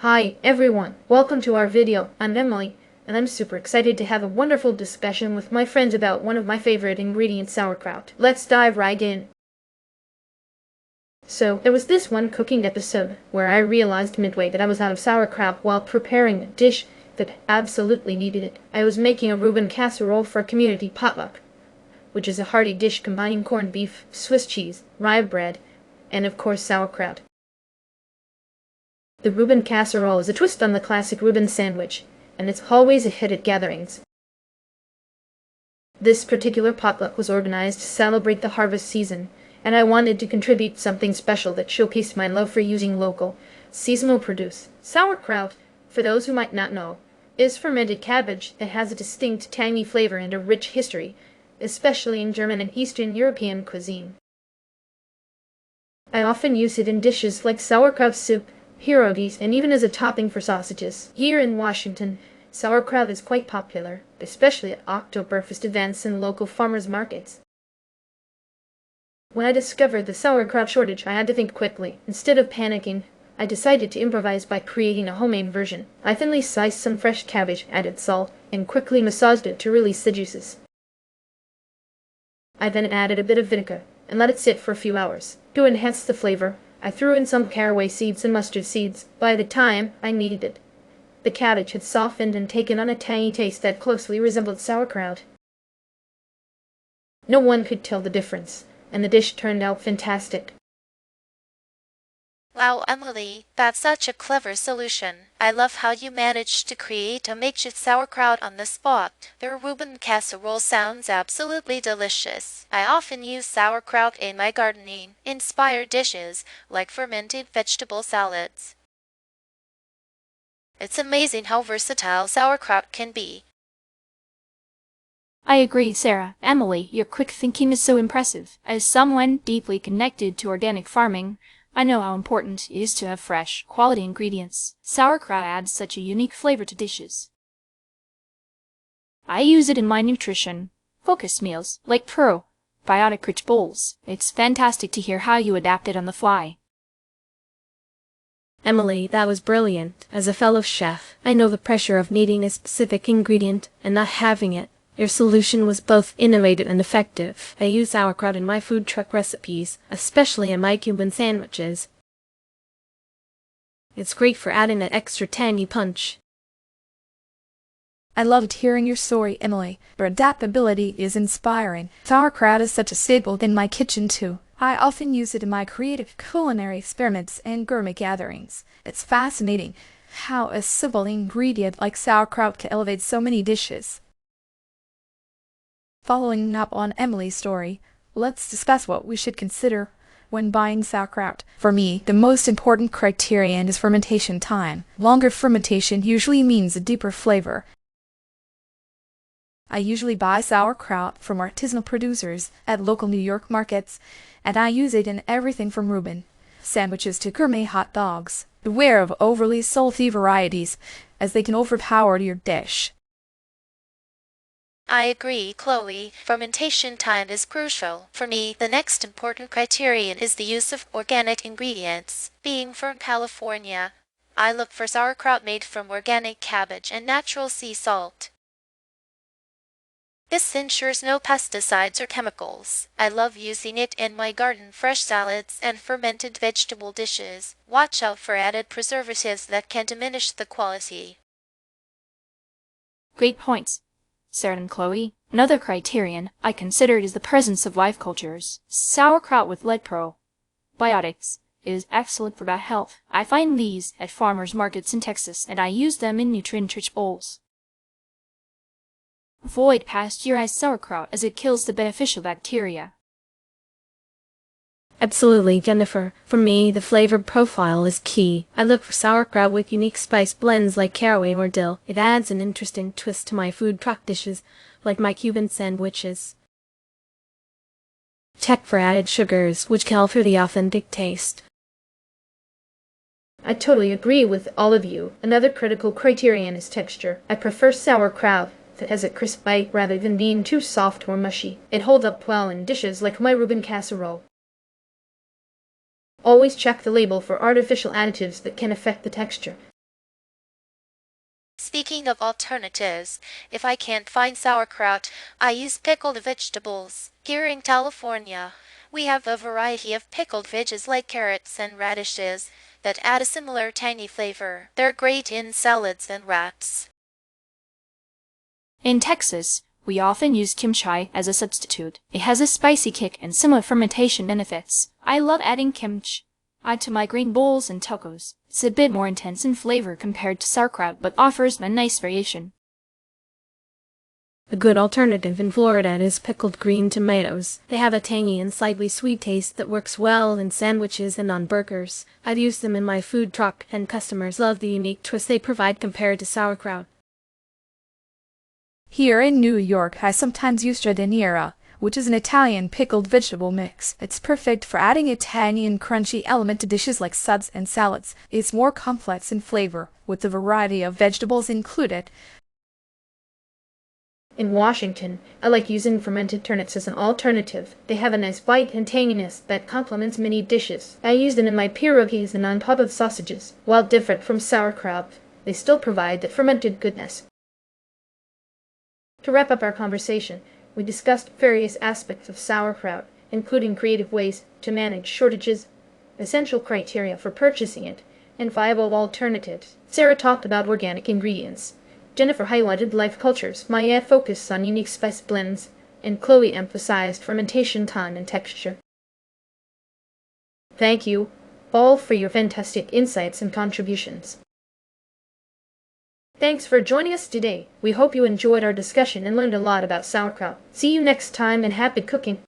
Hi everyone, welcome to our video. I'm Emily, and I'm super excited to have a wonderful discussion with my friends about one of my favorite ingredients, sauerkraut. Let's dive right in. So, there was this one cooking episode where I realized midway that I was out of sauerkraut while preparing a dish that absolutely needed it. I was making a Reuben casserole for a community potluck, which is a hearty dish combining corned beef, Swiss cheese, rye bread, and of course sauerkraut. The Reuben casserole is a twist on the classic Reuben sandwich, and it's always a hit at gatherings. This particular potluck was organized to celebrate the harvest season, and I wanted to contribute something special that showcased my love for using local, seasonal produce. Sauerkraut, for those who might not know, is fermented cabbage that has a distinct tangy flavor and a rich history, especially in German and Eastern European cuisine. I often use it in dishes like sauerkraut soup, pierogies, and even as a topping for sausages. Here in Washington, sauerkraut is quite popular, especially at Oktoberfest events and local farmers markets. When I discovered the sauerkraut shortage, I had to think quickly. Instead of panicking, I decided to improvise by creating a homemade version. I thinly sliced some fresh cabbage, added salt, and quickly massaged it to release the juices. I then added a bit of vinegar and let it sit for a few hours. To enhance the flavor, I threw in some caraway seeds and mustard seeds. By the time I needed it, the cabbage had softened and taken on a tangy taste that closely resembled sauerkraut. No one could tell the difference, and the dish turned out fantastic. Wow, Emily, that's such a clever solution. I love how you managed to create a makeshift sauerkraut on the spot. The Reuben casserole sounds absolutely delicious. I often use sauerkraut in my gardening-inspired dishes, like fermented vegetable salads. It's amazing how versatile sauerkraut can be. I agree, Sarah. Emily, your quick thinking is so impressive. As someone deeply connected to organic farming, I know how important it is to have fresh, quality ingredients. Sauerkraut adds such a unique flavor to dishes. I use it in my nutrition-focused meals, like probiotic-rich bowls. It's fantastic to hear how you adapt it on the fly. Emily, that was brilliant. As a fellow chef, I know the pressure of needing a specific ingredient and not having it. Your solution was both innovative and effective. I use sauerkraut in my food truck recipes, especially in my Cuban sandwiches. It's great for adding that extra tangy punch. I loved hearing your story, Emily. Your adaptability is inspiring. Sauerkraut is such a staple in my kitchen too. I often use it in my creative culinary experiments and gourmet gatherings. It's fascinating how a simple ingredient like sauerkraut can elevate so many dishes. Following up on Emily's story, let's discuss what we should consider when buying sauerkraut. For me, the most important criterion is fermentation time. Longer fermentation usually means a deeper flavor. I usually buy sauerkraut from artisanal producers at local New York markets, and I use it in everything from Reuben sandwiches to gourmet hot dogs. Beware of overly salty varieties, as they can overpower your dish. I agree, Chloe. Fermentation time is crucial. For me, the next important criterion is the use of organic ingredients. Being from California, I look for sauerkraut made from organic cabbage and natural sea salt. This ensures no pesticides or chemicals. I love using it in my garden fresh salads and fermented vegetable dishes. Watch out for added preservatives that can diminish the quality. Great points, Sarah and Chloe. Another criterion I considered is the presence of live cultures. Sauerkraut with lead probiotics is excellent for gut health. I find these at farmers markets in Texas, and I use them in nutrient-rich bowls. Avoid pasteurized sauerkraut as it kills the beneficial bacteria. Absolutely, Jennifer. For me, the flavor profile is key. I look for sauerkraut with unique spice blends like caraway or dill. It adds an interesting twist to my food truck dishes, like my Cuban sandwiches. Check for added sugars, which call for the authentic taste. I totally agree with all of you. Another critical criterion is texture. I prefer sauerkraut that has a crisp bite rather than being too soft or mushy. It holds up well in dishes like my Reuben casserole. Always check the label for artificial additives that can affect the texture. Speaking of alternatives, if I can't find sauerkraut, I use pickled vegetables. Here in California, we have a variety of pickled veggies like carrots and radishes that add a similar tangy flavor. They're great in salads and wraps. In Texas, we often use kimchi as a substitute. It has a spicy kick and similar fermentation benefits. I love adding kimchi to my green bowls and tacos. It's a bit more intense in flavor compared to sauerkraut, but offers a nice variation. A good alternative in Florida is pickled green tomatoes. They have a tangy and slightly sweet taste that works well in sandwiches and on burgers. I'd use them in my food truck, and customers love the unique twist they provide compared to sauerkraut. Here in New York, I sometimes use giardiniera, which is an Italian pickled vegetable mix. It's perfect for adding a tangy and crunchy element to dishes like suds and salads. It's more complex in flavor, with a variety of vegetables included. In Washington, I like using fermented turnips as an alternative. They have a nice bite and tanginess that complements many dishes. I use them in my pierogies and on top of sausages. While different from sauerkraut, they still provide that fermented goodness. To wrap up our conversation, we discussed various aspects of sauerkraut, including creative ways to manage shortages, essential criteria for purchasing it, and viable alternatives. Sarah talked about organic ingredients. Jennifer highlighted life cultures, Maya focused on unique spice blends, and Chloe emphasized fermentation time and texture. Thank you all for your fantastic insights and contributions. Thanks for joining us today. We hope you enjoyed our discussion and learned a lot about sauerkraut. See you next time and happy cooking!